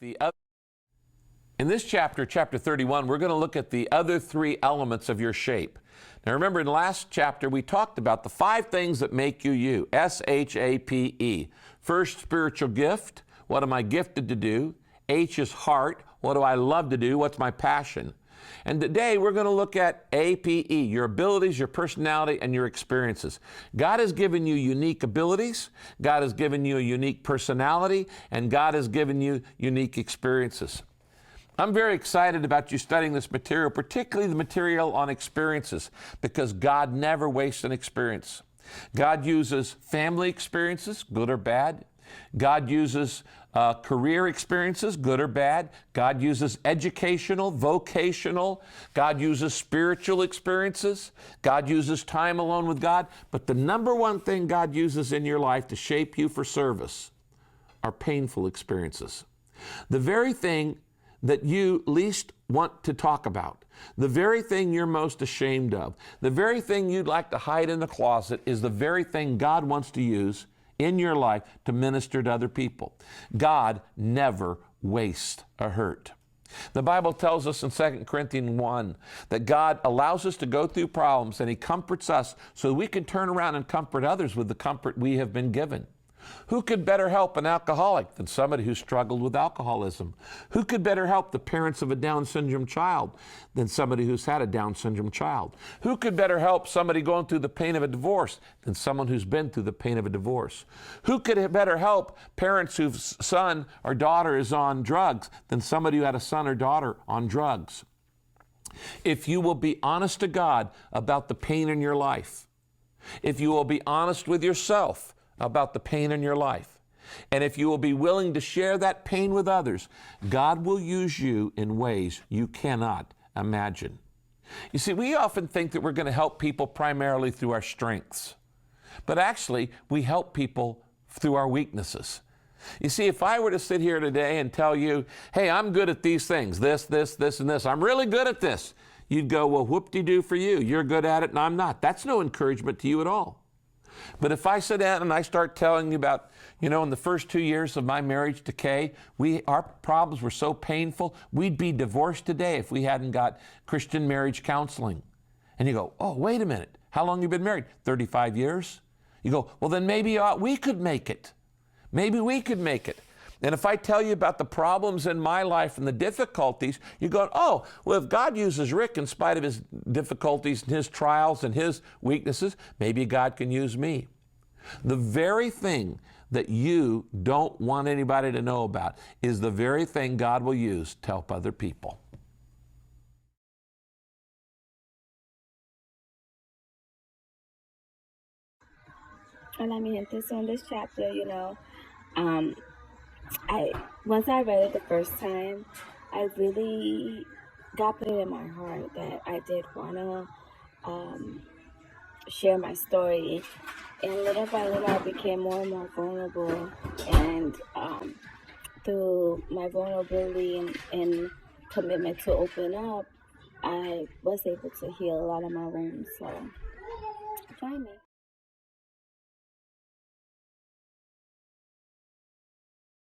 In this chapter, chapter 31, we're going to look at the other three elements of your shape. Now remember, in the last chapter, we talked about the 5 things that make you you, S-H-A-P-E. First, spiritual gift. What am I gifted to do? H is heart. What do I love to do? What's my passion? And today we're going to look at APE, your abilities, your personality, and your experiences. God has given you unique abilities, God has given you a unique personality, and God has given you unique experiences. I'm very excited about you studying this material, particularly the material on experiences, because God never wastes an experience. God uses family experiences, good or bad. God uses career experiences, good or bad. God uses educational, vocational. God uses spiritual experiences. God uses time alone with God. But the number one thing God uses in your life to shape you for service are painful experiences. The very thing that you least want to talk about, the very thing you're most ashamed of, the very thing you'd like to hide in the closet is the very thing God wants to use in your life to minister to other people. God never wastes a hurt. The Bible tells us in 2 Corinthians 1 that God allows us to go through problems and He comforts us so we can turn around and comfort others with the comfort we have been given. Who could better help an alcoholic than somebody who struggled with alcoholism? Who could better help the parents of a Down syndrome child than somebody who's had a Down syndrome child? Who could better help somebody going through the pain of a divorce than someone who's been through the pain of a divorce? Who could better help parents whose son or daughter is on drugs than somebody who had a son or daughter on drugs? If you will be honest to God about the pain in your life, if you will be honest with yourself about the pain in your life, and if you will be willing to share that pain with others, God will use you in ways you cannot imagine. You see, we often think that we're going to help people primarily through our strengths, but actually we help people through our weaknesses. You see, if I were to sit here today and tell you, hey, I'm good at these things, this, and this, I'm really good at this, you'd go, well, whoop-de-doo for you. You're good at it and I'm not. That's no encouragement to you at all. But if I sit down and I start telling you about, in the first 2 years of my marriage to Kay, our problems were so painful, we'd be divorced today if we hadn't got Christian marriage counseling. And you go, oh, wait a minute. How long have you been married? 35 years? You go, well, then maybe we could make it. Maybe we could make it. And if I tell you about the problems in my life and the difficulties, you go, oh, well, if God uses Rick in spite of his difficulties and his trials and his weaknesses, maybe God can use me. The very thing that you don't want anybody to know about is the very thing God will use to help other people. Hola, mi gente. So in this chapter, once I read it the first time, I really God put it in my heart that I did want to share my story, and little by little I became more and more vulnerable, and through my vulnerability and commitment to open up, I was able to heal a lot of my wounds. So join me.